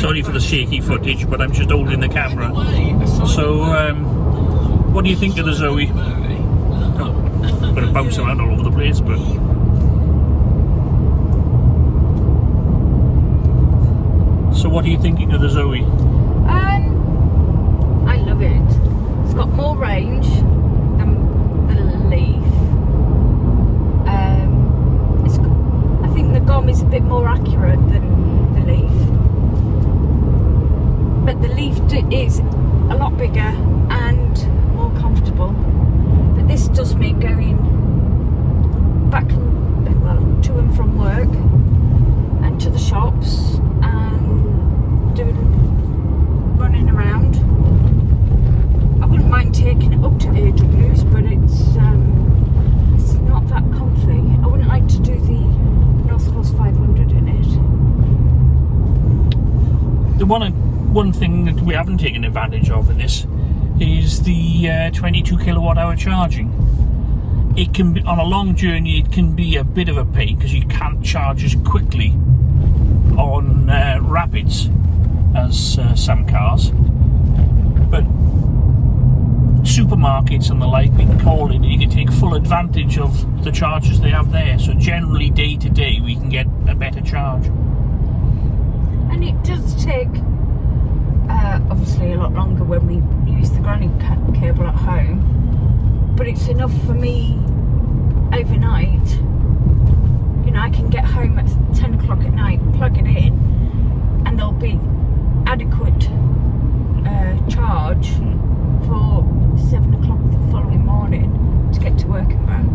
Sorry for the shaky footage, but I'm just holding the camera. So, what do you think of the Zoe? I'm going to bounce around all over the place, but... So what are you thinking of the Zoe? I love it. It's got more range than the Leaf. I think the GOM is a bit more accurate than the Leaf. But the Leaf is a lot bigger and more comfortable. But this does make going back to and from work and to the shops and running around. I wouldn't mind taking it up to AWs, but it's not that comfy. I wouldn't like to do the North Coast 500 in it. The one thing that we haven't taken advantage of in this is the 22 kilowatt hour charging. It can be, on a long journey, it can be a bit of a pain because you can't charge as quickly on rapids as some cars, but supermarkets and the like, we can call in and you can take full advantage of the charges they have there. So generally day to day we can get a better charge. And it does take obviously a lot longer when we use the granny cable at home, but it's enough for me overnight. You know, I can get home at 10 o'clock at night, plug it in, and there'll be adequate charge for 7 o'clock the following morning to get to work and back.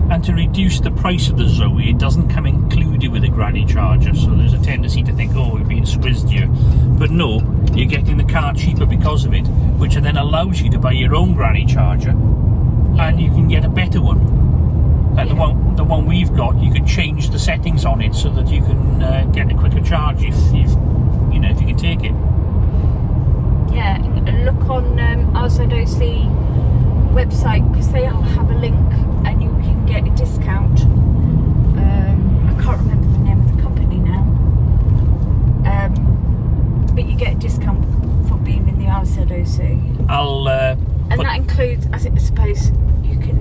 And to reduce the price of the Zoe, it doesn't come included with a granny charger, so there's a tendency to think, oh, we're being squizzed here. But no, you're getting the car cheaper because of it, which then allows you to buy your own granny charger, and you can get a better one. Like the one we've got, you can change the settings on it so that you can get a quicker charge if you can take it. Yeah, look on RZOC website because they all have a link and you can get a discount. I can't remember the name of the company now, but you get a discount for being in the RZOC. And that includes, I suppose, you can,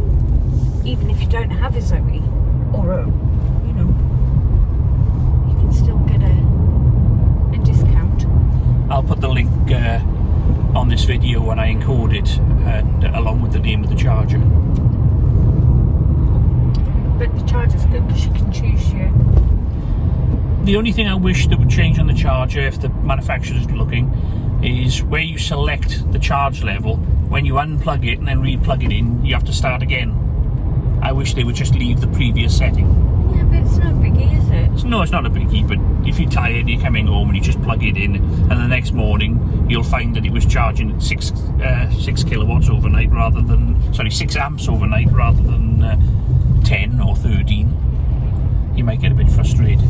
even if you don't have a Zoe or you can still get a discount. I'll put the link on this video when I encode it, and along with the name of the charger. But the charger's good because you can choose your... The only thing I wish that would change on the charger, if the manufacturer's looking, is where you select the charge level, when you unplug it and then re-plug it in, you have to start again. I wish they would just leave the previous setting. Yeah, but it's no biggie, is it? No, it's not a biggie, but if you're tired, you're coming home and you just plug it in, and the next morning you'll find that it was charging at 6 kilowatts overnight rather than, 6 amps overnight rather than 10 or 13. You might get a bit frustrated.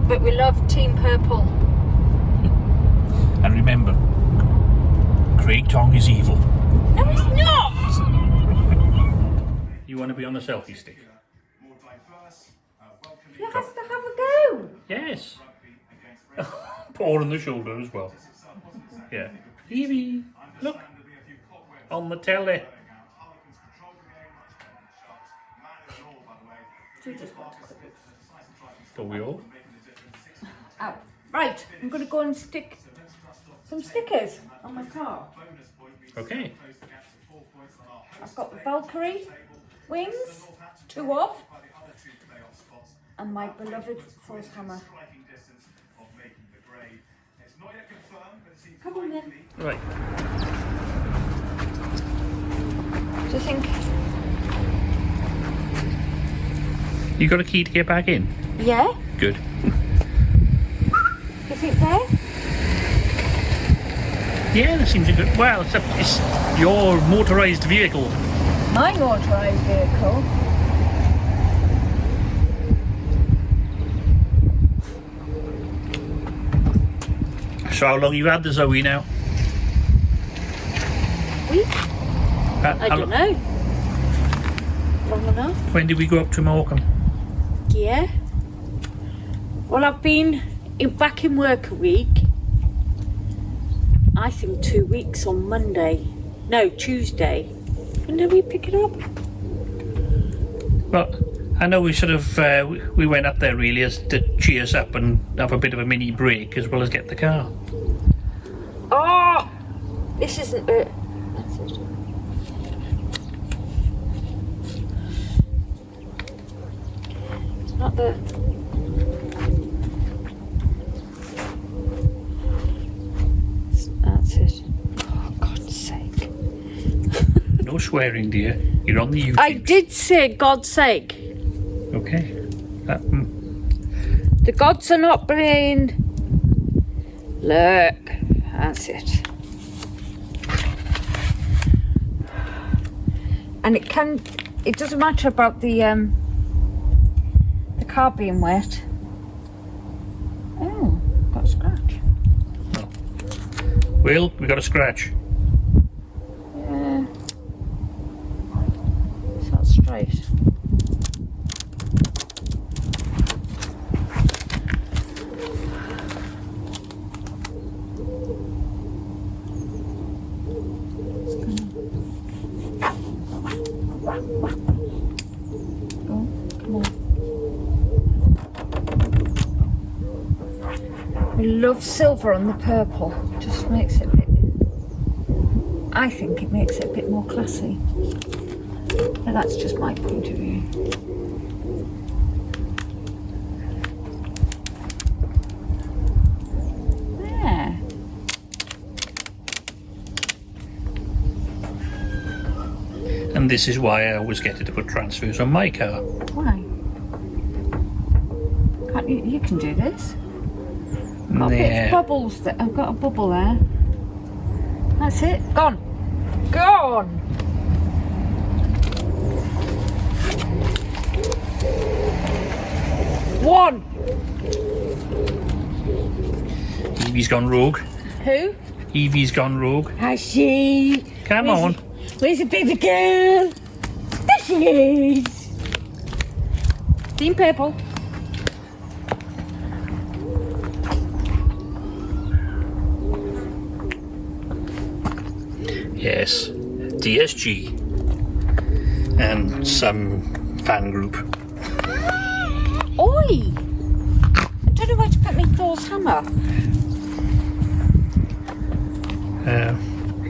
But we love Team Purple. And remember, Craig Tong is evil. No, it's not! You want to be on the selfie stick? You have to have a go. Yes. Paw on the shoulder as well. Yeah. Evie, look. On the telly. Don't we all? Ow. Right, I'm going to go and stick some stickers on my car. Okay. I've got the Valkyrie wings, 2 off, and my beloved false hammer. Come on then. Right. Do you think? You got a key to get back in? Yeah. Good. Is it there? Yeah, that seems a good. Well, it's your motorised vehicle. My motorised vehicle. So how long you had the Zoe now? Week? I don't know. Long enough. When did we go up to Morecambe? Yeah. Well, I've been back in work a week. I think 2 weeks on Monday. No, Tuesday. When did we pick it up? Well, I know we sort of we went up there really as to cheer us up and have a bit of a mini break as well as get the car. Oh! This isn't it. That's it. It's not the... That's it. Oh, God's sake. No swearing, dear. You're on the YouTube. I did say God's sake. Okay. The gods are not playing. Look. That's it. And it doesn't matter about the car being wet. Oh, got a scratch. Well, we got a scratch. Yeah. It's not straight. I love silver on the purple. Just makes it a bit... I think it makes it a bit more classy. But that's just my point of view. There. And this is why I always get it to put transfers on my car. Why? Can't you? You can do this. Got a bit of bubbles there. I've got a bubble there. That's it. Gone. Gone. One. Evie's gone rogue. Who? Evie's gone rogue. Has she? Come on. Where's the baby girl? There she is. Team purple. Yes, DSG and some fan group. Oi! I don't know where to put my Thor's hammer.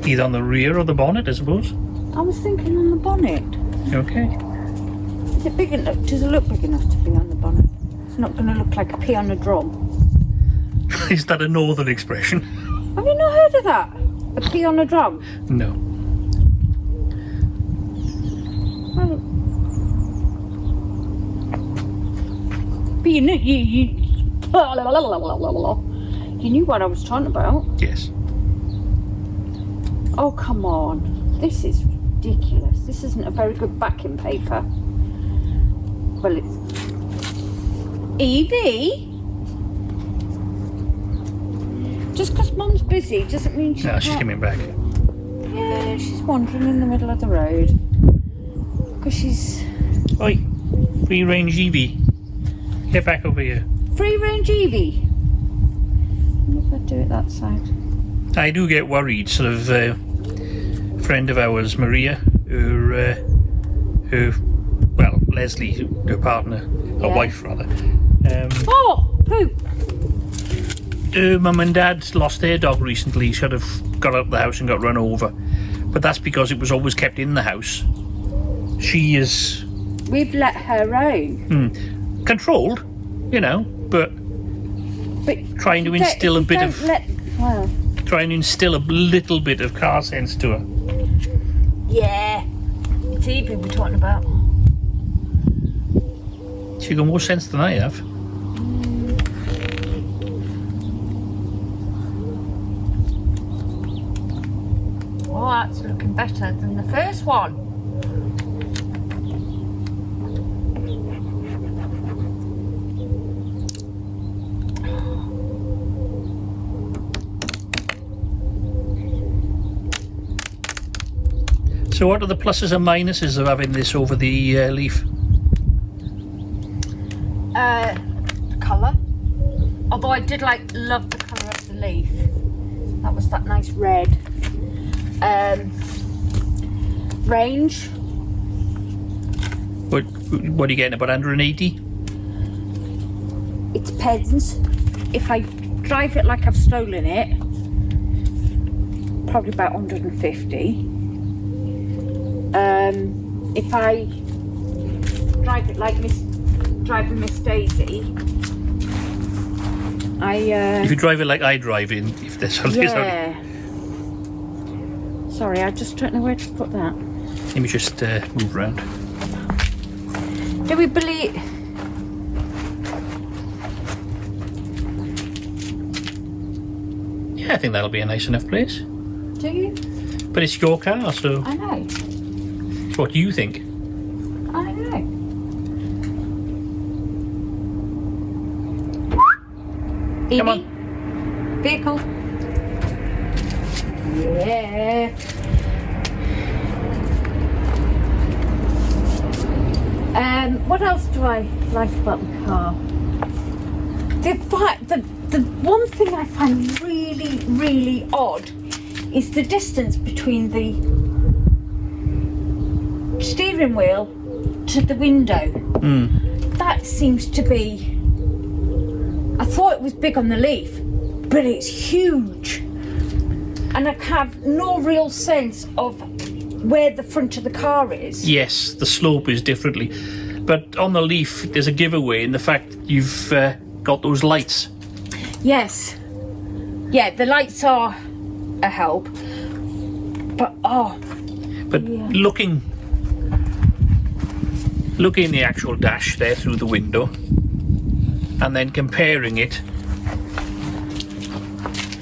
Either on the rear or the bonnet, I suppose. I was thinking on the bonnet. Okay. Is it big enough? Does it look big enough to be on the bonnet? It's not going to look like a pea on a drum. Is that a northern expression? Have you not heard of that? A pea on a drum? No. Well, but you knew what I was talking about. Yes. Oh, come on. This is ridiculous. This isn't a very good backing paper. Well, it's... Evie? Just because Mum's busy doesn't mean she No, she's can't... coming back. Yeah, she's wandering in the middle of the road. Because she's... Oi, free range Evie. Get back over here. Free range Evie. If I do it that side. I do get worried, sort of, friend of ours, Maria, who, well, Leslie, her partner, her Yeah. wife rather. Oh, poop. Her mum and dad lost their dog recently, sort of got out of the house and got run over. But that's because it was always kept in the house. She is We've let her roam. controlled, you know, but But trying to you don't- instill a you bit don't of well, trying to instill a little bit of car sense to her. yeah. It's Evie we're talking about. She got more sense than I have. Oh, that's looking better than the first one. So what are the pluses and minuses of having this over the Leaf? The colour. Oh, I did love the colour of the leaf. That was that nice red. Range. What are you getting, about 180? It depends. If I drive it like I've stolen it, probably about 150. If I drive it like driving Miss Daisy, If you drive it like I drive in, if there's something. yeah. Sorry, I just don't know where to put that. Let me just move around. Do we believe? Yeah, I think that'll be a nice enough place. Do you? But it's your car, so I know. it's what you think. I know. Come Evie? Vehicle. Yeah. What else do I like about the car? The one thing I find really, really odd is the distance between the steering wheel to the window. That seems to be... I thought it was big on the Leaf, but it's huge. And I have no real sense of where the front of the car is. Yes, the slope is differently. But on the Leaf, there's a giveaway in the fact that you've got those lights. Yes. Yeah, the lights are a help. But, yeah. looking in the actual dash there through the window, and then comparing it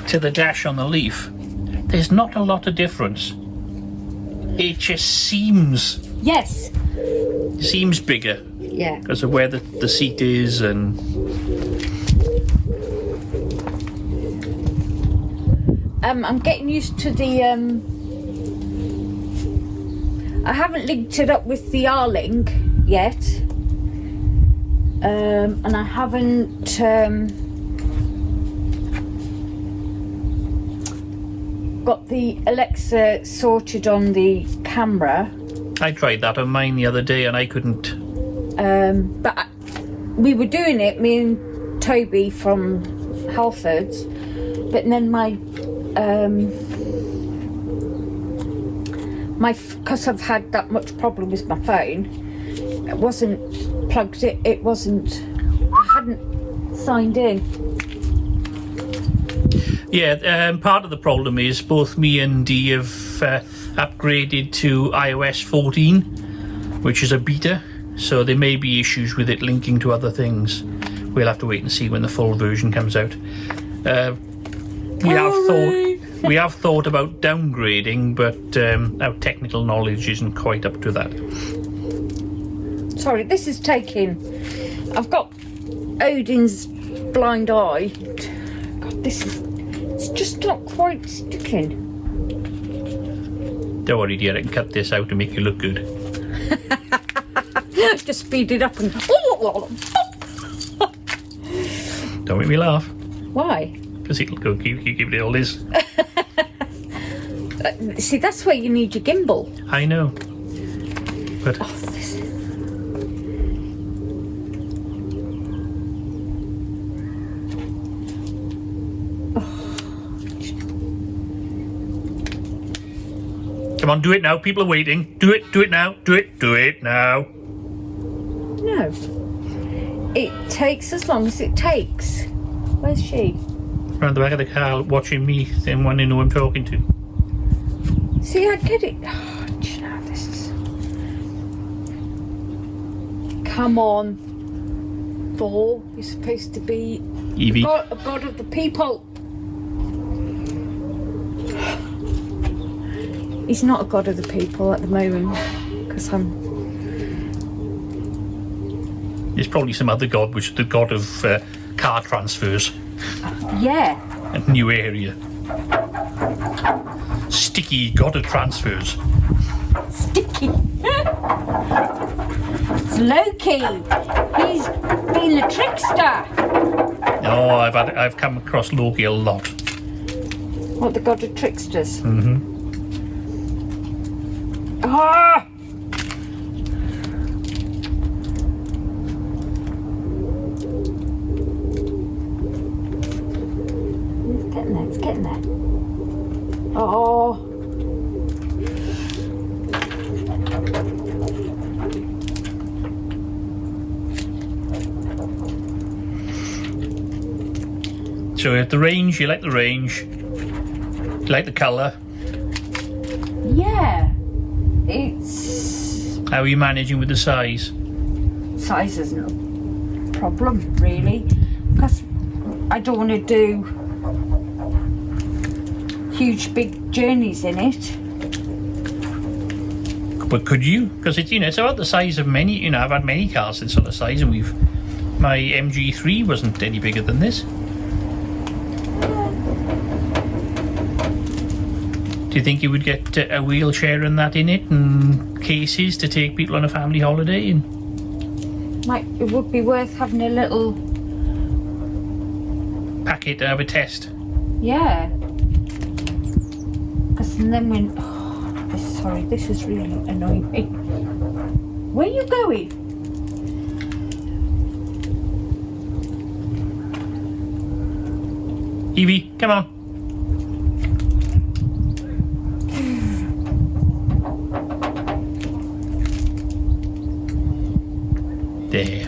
to the dash on the Leaf, there's not a lot of difference. It just seems bigger. Yeah. Because of where the seat is and... I'm getting used to the... I haven't linked it up with the R-Link yet. And I haven't... got the Alexa sorted on the camera. I tried that on mine the other day and I couldn't. But we were doing it, me and Toby from Halfords, but then because I've had that much problem with my phone, it wasn't plugged in, I hadn't signed in. Yeah, part of the problem is both me and Dee have upgraded to iOS 14, which is a beta, so there may be issues with it linking to other things. We'll have to wait and see when the full version comes out. We have thought about downgrading, but our technical knowledge isn't quite up to that. Sorry, this is taking... I've got Odin's blind eye. God, it's just not quite sticking. Don't worry, dear, I can cut this out to make you look good. Just speed it up and... Don't make me laugh. Why? Because it'll go keep it all this. See, that's where you need your gimbal. I know. But... Come on, do it now. People are waiting. Do it now. Do it now. No. It takes as long as it takes. Where's she? Around the back of the car watching me, then wanting to know who I'm talking to. See, I get it. Oh, do you know, this is... Come on. Thor, you're supposed to be Evie. a god of the people. He's not a god of the people at the moment, because There's probably some other god, which is the god of car transfers. Yeah. And new area. Sticky god of transfers. Sticky. It's Loki. He's been a trickster. Oh, I've come across Loki a lot. What, the god of tricksters? Mm-hmm. Ah! It's getting there. Oh. So at the range, you like the range, you like the colour. Yeah. It's... How are you managing with the size? Size is no problem, really. Because I don't want to do huge, big journeys in it. But could you? Because it's, you know, it's about the size of many, you know, I've had many cars this sort of size, and my MG3 wasn't any bigger than this. Do you think you would get a wheelchair and that in it, and cases to take people on a family holiday? And It would be worth having a little... pack it to have a test. Yeah. Because then when... sorry, this is really annoying me. Where are you going? Evie, come on. There.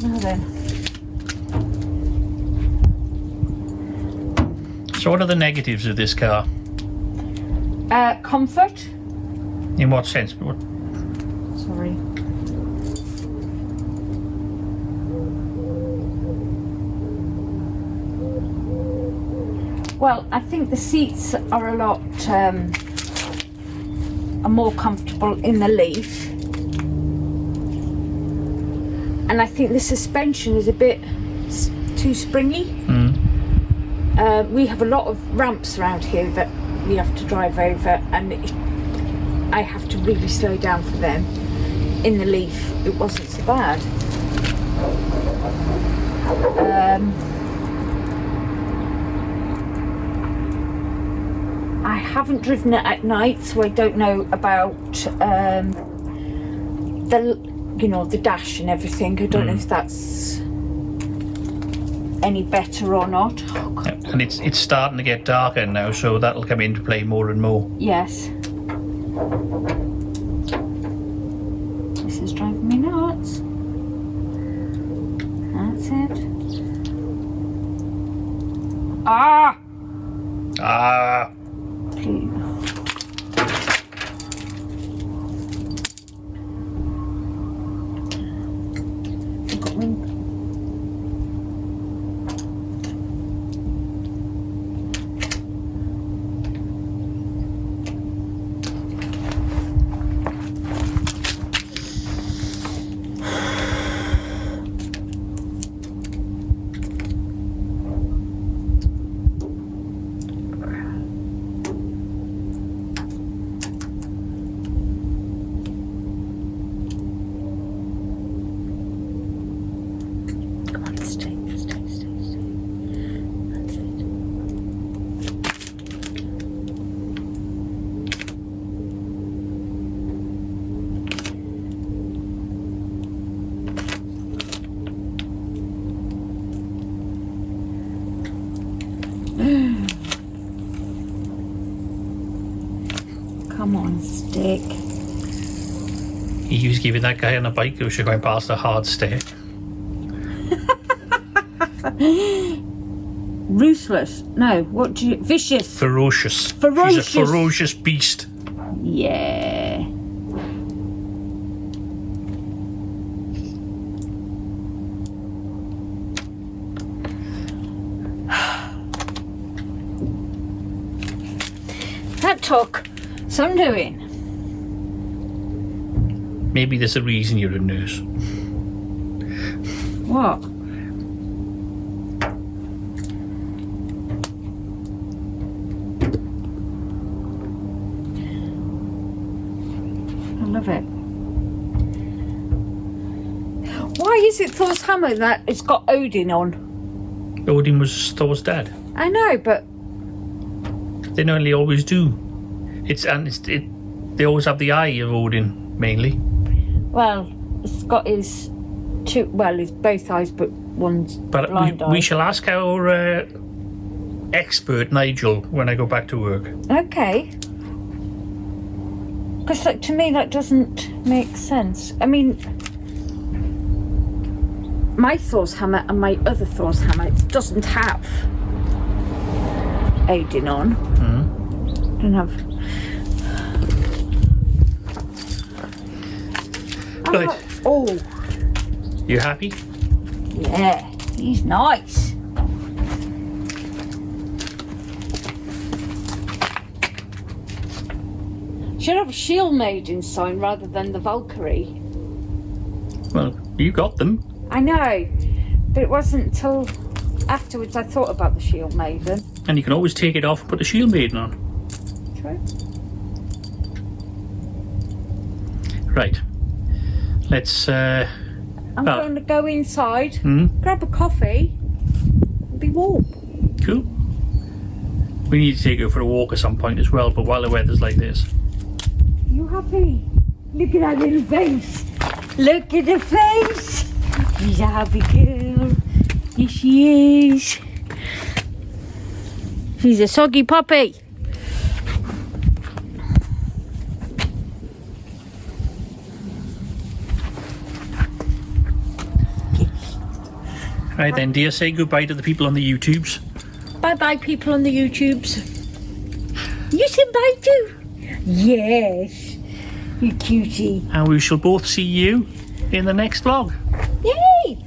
Now then. So what are the negatives of this car? Comfort. In what sense? What? Sorry. Well, I think the seats are a lot are more comfortable in the Leaf, and I think the suspension is a bit too springy. We have a lot of ramps around here that we have to drive over, and I have to really slow down for them. In the Leaf, it wasn't so bad. I haven't driven it at night, so I don't know about the dash and everything. I don't know if that's any better or not. Oh, God. And it's starting to get darker now, so that'll come into play more and more. Yes. This is driving me nuts. That's it. Ah! Ah! Please. I've got one. Come on, stick. He was giving that guy on a bike who was going past a hard stair. Ruthless. No, what do you... Vicious. Ferocious. Ferocious. She's a ferocious beast. Yeah. That took some doing. Maybe there's a reason you're a nurse. What? I love it. Why is it Thor's hammer that it's got Odin on? Odin was Thor's dad. I know, but They normally always do. They always have the eye of Odin, mainly. well, it's got his his both eyes, but one's But blind eye. we shall ask our expert, Nigel, when I go back to work. Okay. Because to me that doesn't make sense. I mean, my Thor's hammer and my other Thor's hammer doesn't have Odin on. Don't have. Right. Oh, You happy? yeah, he's nice. Should have a shield maiden sign rather than the Valkyrie. Well, you got them. I know, but it wasn't until afterwards I thought about the shield maiden. And you can always take it off and put the shield maiden on. True. Right. Let's I'm Oh. going to go inside, grab a coffee, and be warm. Cool. We need to take her for a walk at some point as well, but while the weather's like this. You happy? Look at that little face. Look at the face. She's a happy girl. Yes, she is. She's a soggy puppy. Right then, dear, say goodbye to the people on the YouTubes. Bye-bye, people on the YouTubes. You said bye too? Yes. You cutie. And we shall both see you in the next vlog. Yay!